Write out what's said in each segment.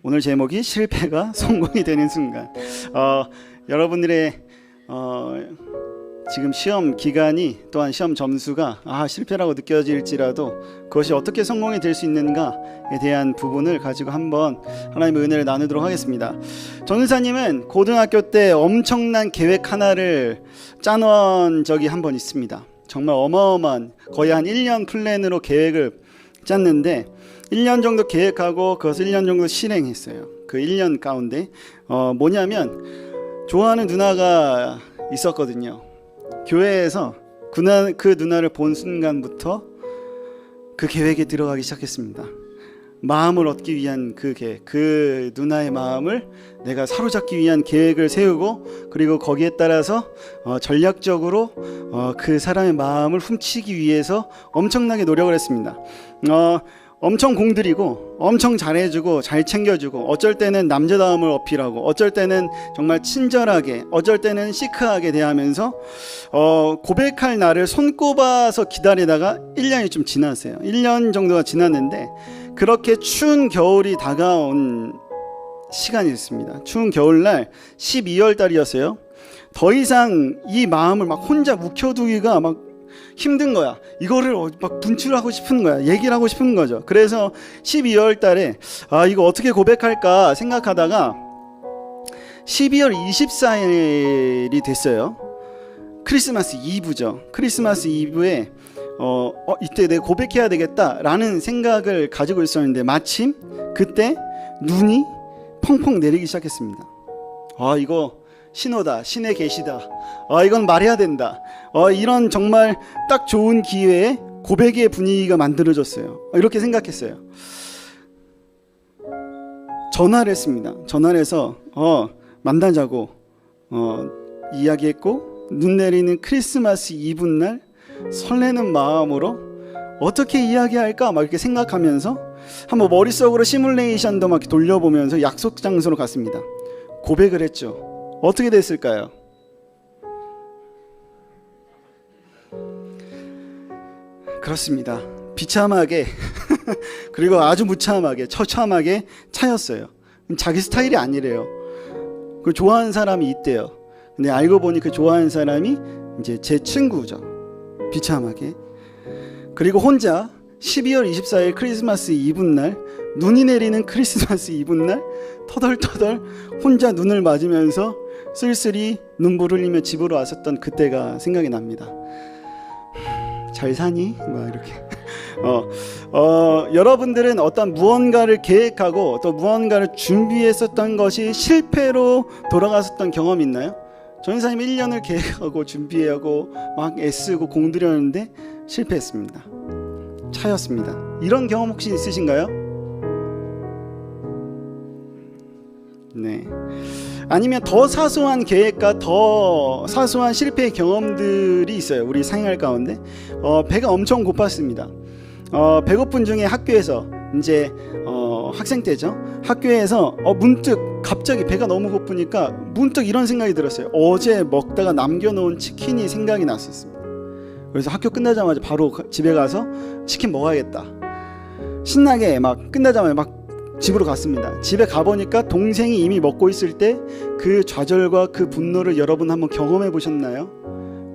오늘 제목이 실패가 성공이 되는 순간. 여러분들의 지금 시험 기간이 또한 시험 점수가 실패라고 느껴질지라도 그것이 어떻게 성공이 될 수 있는가에 대한 부분을 가지고 한번 하나님의 은혜를 나누도록 하겠습니다. 전은사님은 고등학교 때 엄청난 계획 하나를 짜놓은 적이 한 번 있습니다. 정말 어마어마한 거의 한 1년 플랜으로 계획을 짰는데 1년 정도 계획하고 그것을 1년 정도 실행했어요. 그 1년 가운데 뭐냐면 좋아하는 누나가 있었거든요. 교회에서 그 누나를 본 순간부터 그 계획에 들어가기 시작했습니다. 마음을 얻기 위한 그 계획, 그 누나의 마음을 내가 사로잡기 위한 계획을 세우고, 그리고 거기에 따라서 전략적으로 그 사람의 마음을 훔치기 위해서 엄청나게 노력을 했습니다. 엄청 공들이고 엄청 잘해주고 잘 챙겨주고, 어쩔 때는 남자다움을 어필하고, 어쩔 때는 정말 친절하게, 어쩔 때는 시크하게 대하면서 고백할 날을 손꼽아서 기다리다가 1년이 좀 지났어요. 1년 정도가 지났는데 그렇게 추운 겨울이 다가온 시간이 있습니다. 추운 겨울날 12월 달이었어요. 더 이상 이 마음을 막 혼자 묵혀두기가 막 힘든 거야. 이거를 막 분출하고 싶은 거야. 얘기를 하고 싶은 거죠. 그래서 12월 달에 이거 어떻게 고백할까 생각하다가 12월 24일이 됐어요. 크리스마스 이브죠. 크리스마스 이브에 이때 내가 고백해야 되겠다라는 생각을 가지고 있었는데 마침 그때 눈이 펑펑 내리기 시작했습니다. 이거 신호다, 신의 계시다, 이건 말해야 된다, 이런 정말 딱 좋은 기회에 고백의 분위기가 만들어졌어요. 이렇게 생각했어요. 전화를 했습니다. 전화를 해서 만나자고 이야기했고, 눈 내리는 크리스마스 이브날 설레는 마음으로 어떻게 이야기할까 막 이렇게 생각하면서 한번 머릿속으로 시뮬레이션도 막 돌려보면서 약속 장소로 갔습니다. 고백을 했죠. 어떻게 됐을까요? 그렇습니다. 비참하게 그리고 아주 무참하게, 처참하게 차였어요. 자기 스타일이 아니래요. 그 좋아하는 사람이 있대요. 근데 알고 보니 그 좋아하는 사람이 이제 제 친구죠. 비참하게. 그리고 혼자 12월 24일 크리스마스 이브날, 눈이 내리는 크리스마스 이브날 터덜터덜 혼자 눈을 맞으면서 쓸쓸히 눈물을 흘리며 집으로 왔었던 그때가 생각이 납니다. 잘 사니? 막 이렇게. 여러분들은 어떤 무언가를 계획하고 또 무언가를 준비했었던 것이 실패로 돌아갔었던 경험이 있나요? 전사님 1년을 계획하고 준비하고 막 애쓰고 공들였는데 실패했습니다. 차였습니다. 이런 경험 혹시 있으신가요? 네. 아니면 더 사소한 계획과 더 사소한 실패의 경험들이 있어요. 우리 생활 가운데 배가 엄청 고팠습니다. 배고픈 중에 학교에서 이제 학생 때죠. 학교에서 문득 갑자기 배가 너무 고프니까 문득 이런 생각이 들었어요. 어제 먹다가 남겨놓은 치킨이 생각이 났었습니다. 그래서 학교 끝나자마자 바로 집에 가서 치킨 먹어야겠다. 신나게 막 끝나자마자 막 집으로 갔습니다. 집에 가보니까 동생이 이미 먹고 있을 때 그 좌절과 그 분노를 여러분 한번 경험해 보셨나요?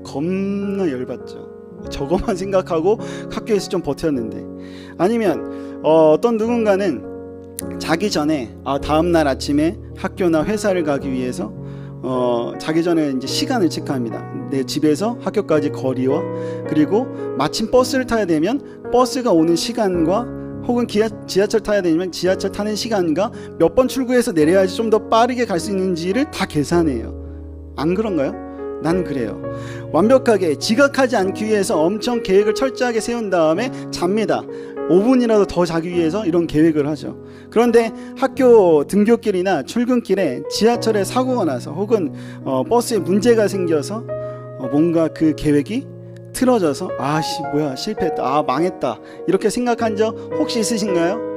겁나 열받죠. 저것만 생각하고 학교에서 좀 버텼는데, 아니면 어떤 누군가는 자기 전에 다음날 아침에 학교나 회사를 가기 위해서 자기 전에 이제 시간을 체크합니다. 내 집에서 학교까지 거리와, 그리고 마침 버스를 타야 되면 버스가 오는 시간과, 혹은 지하철 타야 되면 지하철 타는 시간과 몇 번 출구에서 내려야지 좀 더 빠르게 갈 수 있는지를 다 계산해요. 안 그런가요? 난 그래요. 완벽하게 지각하지 않기 위해서 엄청 계획을 철저하게 세운 다음에 잡니다. 5분이라도 더 자기 위해서 이런 계획을 하죠. 그런데 학교 등교길이나 출근길에 지하철에 사고가 나서, 혹은 버스에 문제가 생겨서 뭔가 그 계획이 틀어져서 뭐야 실패했다, 망했다, 이렇게 생각한 적 혹시 있으신가요?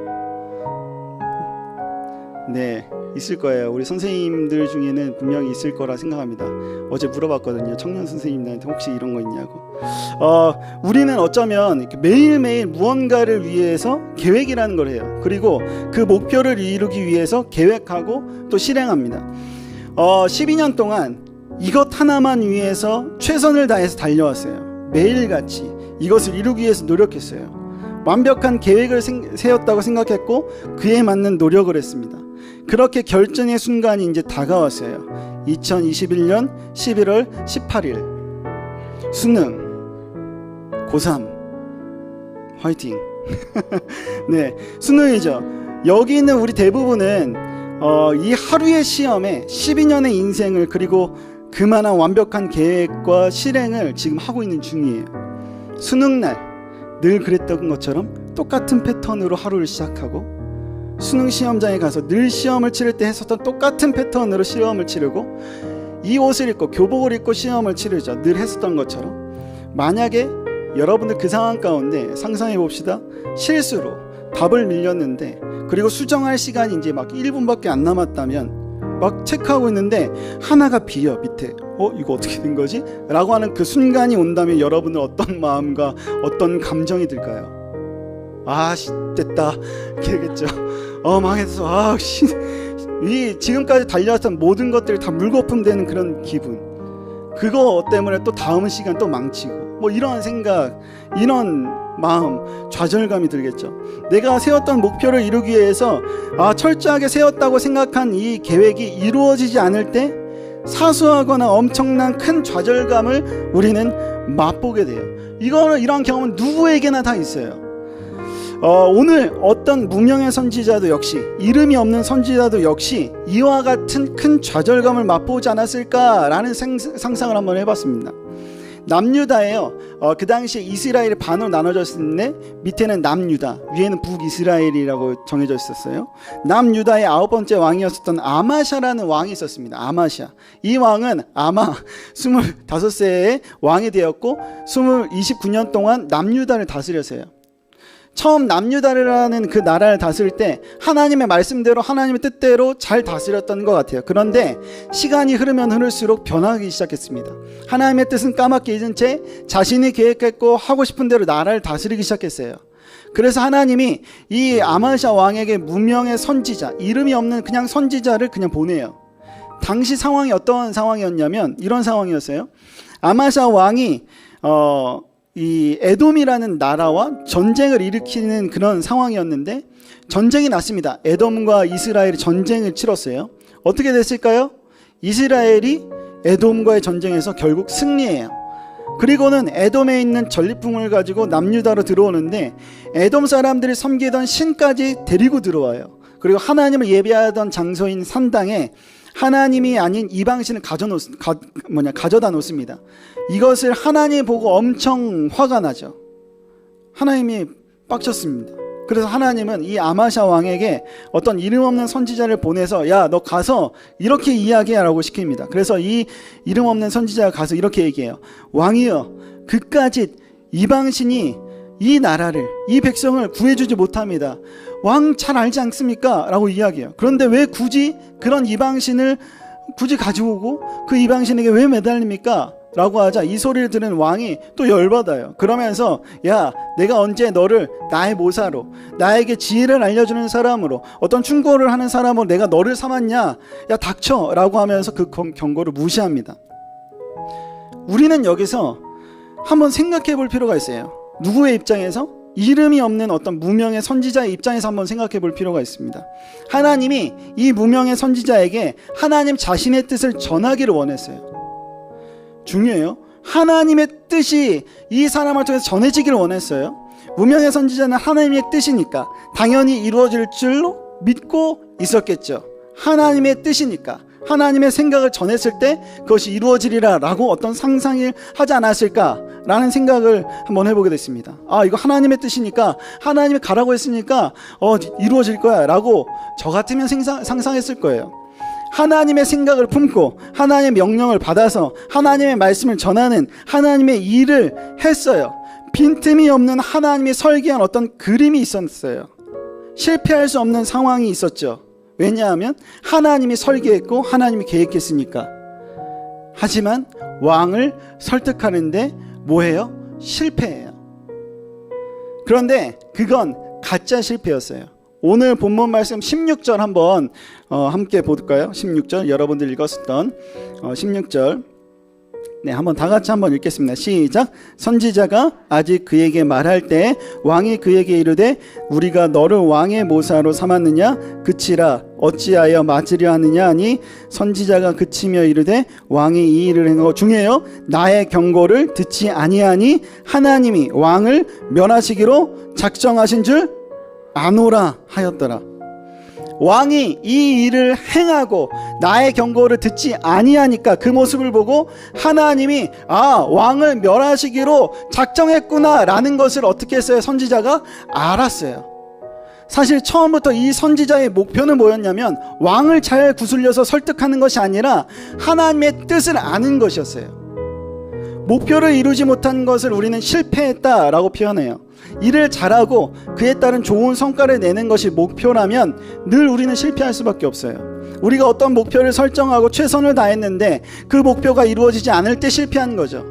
네, 있을 거예요. 우리 선생님들 중에는 분명히 있을 거라 생각합니다. 어제 물어봤거든요. 청년 선생님들한테 혹시 이런 거 있냐고. 우리는 어쩌면 이렇게 매일매일 무언가를 위해서 계획이라는 걸 해요. 그리고 그 목표를 이루기 위해서 계획하고 또 실행합니다. 12년 동안 이것 하나만 위해서 최선을 다해서 달려왔어요. 매일같이 이것을 이루기 위해서 노력했어요. 완벽한 계획을 세웠다고 생각했고 그에 맞는 노력을 했습니다. 그렇게 결정의 순간이 이제 다가왔어요. 2021년 11월 18일 수능 고3 화이팅. 네, 수능이죠. 여기 있는 우리 대부분은 이 하루의 시험에 12년의 인생을 그리고 그만한 완벽한 계획과 실행을 지금 하고 있는 중이에요. 수능날 늘 그랬던 것처럼 똑같은 패턴으로 하루를 시작하고 수능 시험장에 가서 늘 시험을 치를 때 했었던 똑같은 패턴으로 시험을 치르고 이 옷을 입고 교복을 입고 시험을 치르죠. 늘 했었던 것처럼. 만약에 여러분들 그 상황 가운데 상상해 봅시다. 실수로 답을 밀렸는데 그리고 수정할 시간이 이제 막 1분밖에 안 남았다면 막 체크하고 있는데 하나가 비어 밑에 이거 어떻게 된 거지? 라고 하는 그 순간이 온다면 여러분은 어떤 마음과 어떤 감정이 들까요? 됐다 이렇게겠죠. 망했어. 이 지금까지 달려왔던 모든 것들이 다 물거품 되는 그런 기분. 그거 때문에 또 다음 시간 또 망치고 이런 생각, 이런 마음, 좌절감이 들겠죠. 내가 세웠던 목표를 이루기 위해서 철저하게 세웠다고 생각한 이 계획이 이루어지지 않을 때 사소하거나 엄청난 큰 좌절감을 우리는 맛보게 돼요. 이런 경험은 누구에게나 다 있어요. 오늘 어떤 무명의 선지자도 역시, 이름이 없는 선지자도 역시 이와 같은 큰 좌절감을 맛보지 않았을까라는 상상을 한번 해봤습니다. 남유다예요. 그 당시에 이스라엘이 반으로 나눠졌을 때 밑에는 남유다, 위에는 북이스라엘이라고 정해져 있었어요. 남유다의 9번째 왕이었었던 아마샤라는 왕이 있었습니다. 아마샤. 이 왕은 아마 25세의 왕이 되었고 29년 동안 남유다를 다스렸어요. 처음 남유다라는 그 나라를 다스릴 때 하나님의 말씀대로 하나님의 뜻대로 잘 다스렸던 것 같아요. 그런데 시간이 흐르면 흐를수록 변하기 시작했습니다. 하나님의 뜻은 까맣게 잊은 채 자신이 계획했고 하고 싶은 대로 나라를 다스리기 시작했어요. 그래서 하나님이 이 아마샤 왕에게 무명의 선지자, 이름이 없는 그냥 선지자를 그냥 보내요. 당시 상황이 어떤 상황이었냐면 이런 상황이었어요. 아마샤 왕이 이 에돔이라는 나라와 전쟁을 일으키는 그런 상황이었는데 전쟁이 났습니다. 에돔과 이스라엘이 전쟁을 치렀어요. 어떻게 됐을까요? 이스라엘이 에돔과의 전쟁에서 결국 승리해요. 그리고는 에돔에 있는 전리품을 가지고 남유다로 들어오는데 에돔 사람들이 섬기던 신까지 데리고 들어와요. 그리고 하나님을 예배하던 장소인 산당에 하나님이 아닌 이방신을 가져다 놓습니다. 이것을 하나님이 보고 엄청 화가 나죠. 하나님이 빡쳤습니다. 그래서 하나님은 이 아마샤 왕에게 어떤 이름 없는 선지자를 보내서 야, 너 가서 이렇게 이야기하라고 시킵니다. 그래서 이 이름 없는 선지자가 가서 이렇게 얘기해요. 왕이여, 그까짓 이방신이 이 나라를, 이 백성을 구해주지 못합니다. 왕 잘 알지 않습니까? 라고 이야기해요. 그런데 왜 굳이 그런 이방신을 가지고 오고 그 이방신에게 왜 매달립니까? 라고 하자 이 소리를 들은 왕이 또 열받아요. 그러면서 야, 내가 언제 너를 나의 모사로, 나에게 지혜를 알려주는 사람으로, 어떤 충고를 하는 사람으로 내가 너를 삼았냐? 야, 닥쳐! 라고 하면서 그 경고를 무시합니다. 우리는 여기서 한번 생각해 볼 필요가 있어요. 누구의 입장에서? 이름이 없는 어떤 무명의 선지자의 입장에서 한번 생각해 볼 필요가 있습니다. 하나님이 이 무명의 선지자에게 하나님 자신의 뜻을 전하기를 원했어요. 중요해요. 하나님의 뜻이 이 사람을 통해서 전해지기를 원했어요. 무명의 선지자는 하나님의 뜻이니까 당연히 이루어질 줄로 믿고 있었겠죠. 하나님의 뜻이니까 하나님의 생각을 전했을 때 그것이 이루어지리라 라고 어떤 상상을 하지 않았을까라는 생각을 한번 해보게 됐습니다. 이거 하나님의 뜻이니까 하나님이 가라고 했으니까 이루어질 거야 라고 저 같으면 상상했을 거예요. 하나님의 생각을 품고 하나님의 명령을 받아서 하나님의 말씀을 전하는 하나님의 일을 했어요. 빈틈이 없는 하나님이 설계한 어떤 그림이 있었어요. 실패할 수 없는 상황이 있었죠. 왜냐하면 하나님이 설계했고 하나님이 계획했으니까. 하지만 왕을 설득하는데 뭐예요? 실패해요. 그런데 그건 가짜 실패였어요. 오늘 본문 말씀 16절 한번 함께 볼까요? 16절 여러분들 읽었었던 16절 네, 한번 다 같이 한번 읽겠습니다. 시작. 선지자가 아직 그에게 말할 때 왕이 그에게 이르되 우리가 너를 왕의 모사로 삼았느냐 그치라 어찌하여 맞으려 하느냐 하니 선지자가 그치며 이르되 왕이 이 일을 행하고 중요해요. 나의 경고를 듣지 아니하니 하나님이 왕을 멸하시기로 작정하신 줄 아노라 하였더라. 왕이 이 일을 행하고 나의 경고를 듣지 아니하니까 그 모습을 보고 하나님이 왕을 멸하시기로 작정했구나 라는 것을 어떻게 했어요? 선지자가 알았어요. 사실 처음부터 이 선지자의 목표는 뭐였냐면 왕을 잘 구슬려서 설득하는 것이 아니라 하나님의 뜻을 아는 것이었어요. 목표를 이루지 못한 것을 우리는 실패했다라고 표현해요. 일을 잘하고 그에 따른 좋은 성과를 내는 것이 목표라면 늘 우리는 실패할 수밖에 없어요. 우리가 어떤 목표를 설정하고 최선을 다했는데 그 목표가 이루어지지 않을 때 실패하는 거죠.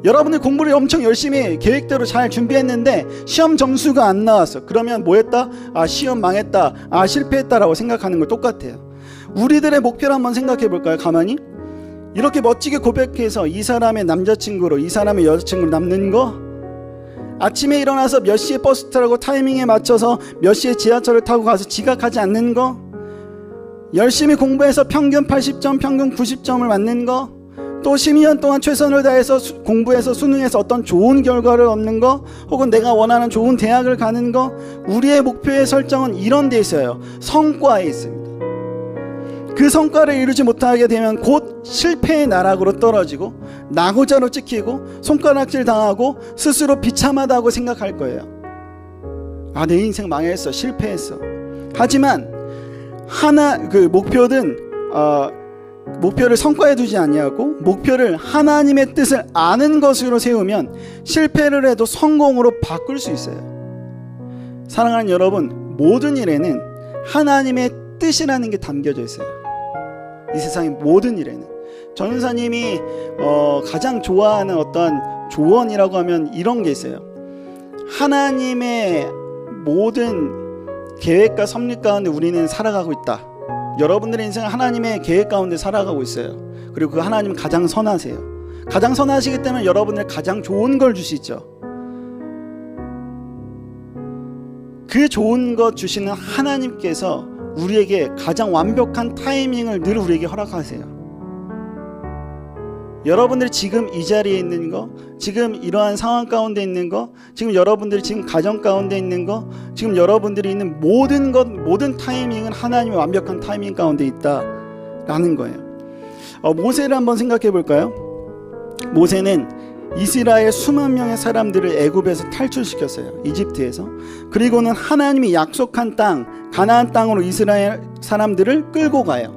여러분이 공부를 엄청 열심히 계획대로 잘 준비했는데 시험 점수가 안 나왔어. 그러면 뭐 했다? 시험 망했다. 실패했다라고 생각하는 거 똑같아요. 우리들의 목표를 한번 생각해 볼까요? 가만히 이렇게 멋지게 고백해서 이 사람의 남자친구로 이 사람의 여자친구로 남는 거, 아침에 일어나서 몇 시에 버스 타고 타이밍에 맞춰서 몇 시에 지하철을 타고 가서 지각하지 않는 거, 열심히 공부해서 평균 80점 평균 90점을 맞는 거, 또 12년 동안 최선을 다해서 공부해서 수능에서 어떤 좋은 결과를 얻는 거, 혹은 내가 원하는 좋은 대학을 가는 거, 우리의 목표의 설정은 이런 데 있어요. 성과에 있습니다. 그 성과를 이루지 못하게 되면 곧 실패의 나락으로 떨어지고 낙오자로 찍히고 손가락질 당하고 스스로 비참하다고 생각할 거예요. 내 인생 망했어, 실패했어. 하지만 목표를 성과에 두지 아니하고 목표를 하나님의 뜻을 아는 것으로 세우면 실패를 해도 성공으로 바꿀 수 있어요. 사랑하는 여러분, 모든 일에는 하나님의 뜻이라는 게 담겨져 있어요. 이 세상의 모든 일에는. 전우사님이 가장 좋아하는 어떤 조언이라고 하면 이런 게 있어요. 하나님의 모든 계획과 섭리 가운데 우리는 살아가고 있다. 여러분들의 인생은 하나님의 계획 가운데 살아가고 있어요. 그리고 그 하나님은 가장 선하세요. 가장 선하시기 때문에 여러분들 가장 좋은 걸 주시죠. 그 좋은 것 주시는 하나님께서 우리에게 가장 완벽한 타이밍을 늘 우리에게 허락하세요. 여러분들이 지금 이 자리에 있는 거, 지금 이러한 상황 가운데 있는 거, 지금 여러분들이 지금 가정 가운데 있는 거, 지금 여러분들이 있는 모든 것, 모든 타이밍은 하나님의 완벽한 타이밍 가운데 있다라는 거예요. 모세를 한번 생각해 볼까요? 모세는 이스라엘 수만 명의 사람들을 애굽에서 탈출시켰어요. 이집트에서. 그리고는 하나님이 약속한 땅, 가나안 땅으로 이스라엘 사람들을 끌고 가요.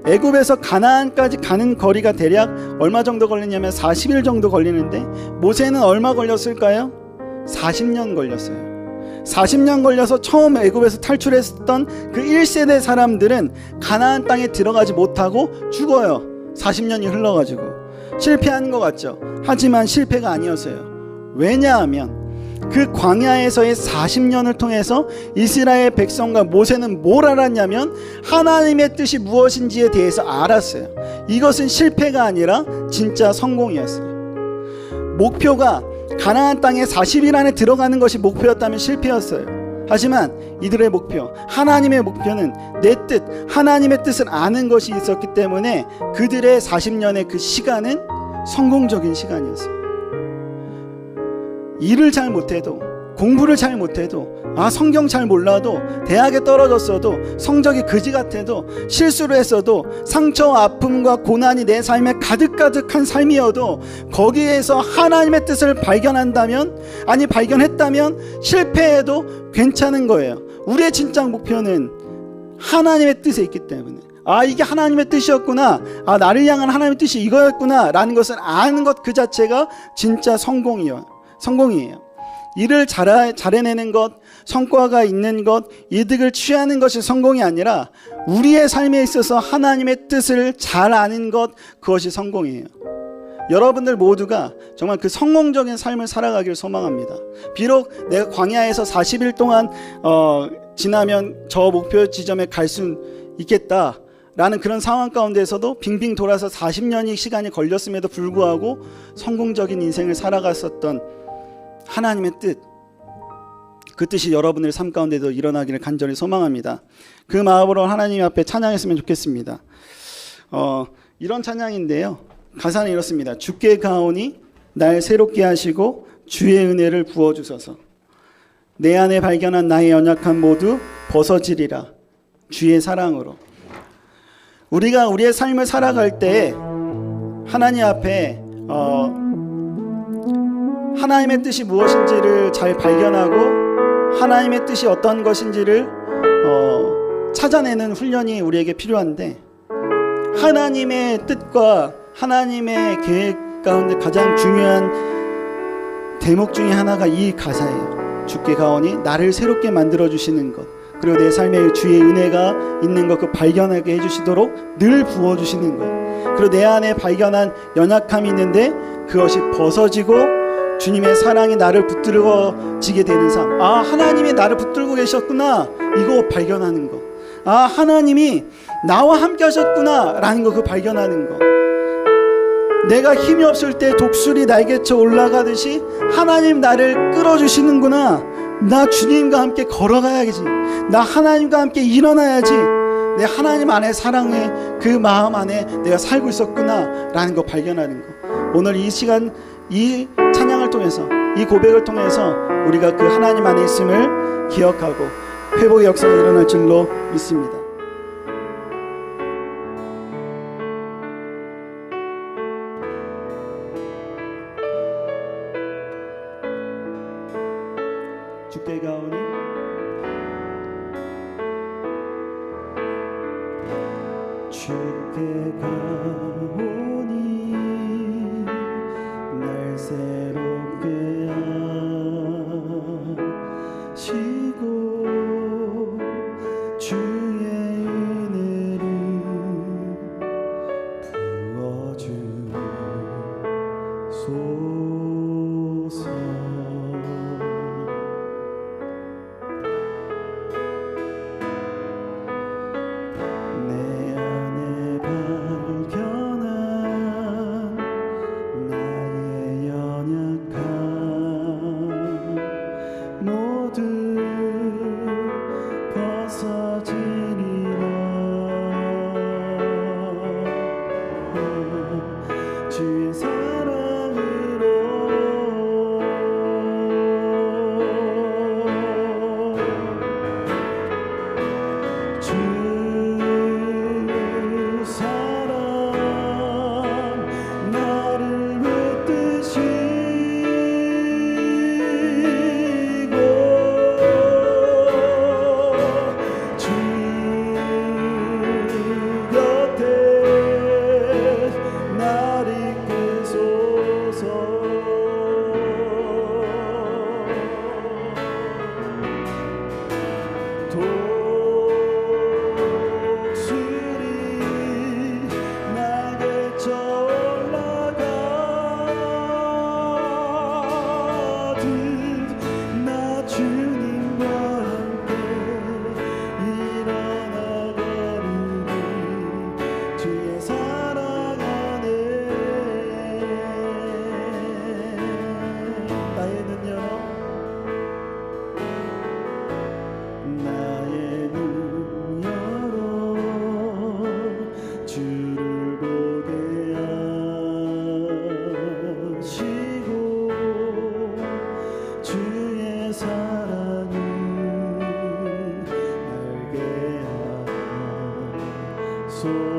애굽에서 가나안까지 가는 거리가 대략 얼마 정도 걸리냐면 40일 정도 걸리는데 모세는 얼마 걸렸을까요? 40년 걸렸어요. 40년 걸려서 처음 애굽에서 탈출했던 그 1세대 사람들은 가나안 땅에 들어가지 못하고 죽어요. 40년이 흘러가지고. 실패한 것 같죠? 하지만 실패가 아니었어요. 왜냐하면 그 광야에서의 40년을 통해서 이스라엘 백성과 모세는 뭘 알았냐면 하나님의 뜻이 무엇인지에 대해서 알았어요. 이것은 실패가 아니라 진짜 성공이었어요. 목표가 가나안 땅에 40일 안에 들어가는 것이 목표였다면 실패였어요. 하지만 이들의 목표, 하나님의 목표는 내 뜻, 하나님의 뜻을 아는 것이 있었기 때문에 그들의 40년의 그 시간은 성공적인 시간이었어요. 일을 잘 못해도, 공부를 잘 못해도, 성경 잘 몰라도, 대학에 떨어졌어도, 성적이 그지 같아도, 실수를 했어도, 상처와 아픔과 고난이 내 삶에 가득가득한 삶이어도 거기에서 하나님의 뜻을 발견한다면, 발견했다면 실패해도 괜찮은 거예요. 우리의 진짜 목표는 하나님의 뜻에 있기 때문에 이게 하나님의 뜻이었구나, 나를 향한 하나님의 뜻이 이거였구나 라는 것을 아는 것 그 자체가 진짜 성공이에요. 일을 잘 해내는 것, 성과가 있는 것, 이득을 취하는 것이 성공이 아니라 우리의 삶에 있어서 하나님의 뜻을 잘 아는 것, 그것이 성공이에요. 여러분들 모두가 정말 그 성공적인 삶을 살아가기를 소망합니다. 비록 내가 광야에서 40일 동안 지나면 저 목표 지점에 갈 수 있겠다 라는 그런 상황 가운데에서도 빙빙 돌아서 40년이 시간이 걸렸음에도 불구하고 성공적인 인생을 살아갔었던 하나님의 뜻, 그 뜻이 여러분의 삶 가운데도 일어나기를 간절히 소망합니다. 그 마음으로 하나님 앞에 찬양했으면 좋겠습니다. 이런 찬양인데요, 가사는 이렇습니다. 주께 가오니 날 새롭게 하시고 주의 은혜를 부어주소서. 내 안에 발견한 나의 연약함 모두 벗어지리라 주의 사랑으로. 우리가 우리의 삶을 살아갈 때 하나님 앞에 하나님의 뜻이 무엇인지를 잘 발견하고 하나님의 뜻이 어떤 것인지를 찾아내는 훈련이 우리에게 필요한데, 하나님의 뜻과 하나님의 계획 가운데 가장 중요한 대목 중에 하나가 이 가사예요. 주께 가오니 나를 새롭게 만들어주시는 것, 그리고 내 삶에 주의 은혜가 있는 것, 그 발견하게 해주시도록 늘 부어주시는 것, 그리고 내 안에 발견한 연약함이 있는데 그것이 벗어지고 주님의 사랑이 나를 붙들어지게 되는 삶. 아, 하나님이 나를 붙들고 계셨구나, 이거 발견하는 것. 아, 하나님이 나와 함께 하셨구나 라는 거, 그 발견하는 것. 내가 힘이 없을 때 독수리 날개쳐 올라가듯이 하나님 나를 끌어주시는구나. 나 주님과 함께 걸어가야지. 나 하나님과 함께 일어나야지. 내 하나님 안에 사랑의 그 마음 안에 내가 살고 있었구나 라는 거 발견하는 거. 오늘 이 시간, 이 찬양을 통해서, 이 고백을 통해서 우리가 그 하나님 안에 있음을 기억하고 회복의 역사가 일어날 줄로 믿습니다. 주께 가오니 주께 가오니 날 새롭게 하시고 주의 은혜를 부어주소서. 주의 사랑으로 주 사랑 나를 붙드시고 주 곁에 나를 이끄소서. 독수리 날개쳐 올라가듯 나 주님과 함께 일어나가리니 주의 사랑 안에. 나의 눈 열어, 나의 눈 열어 주를 보게 하시고 주의 사랑을 알게 하소서.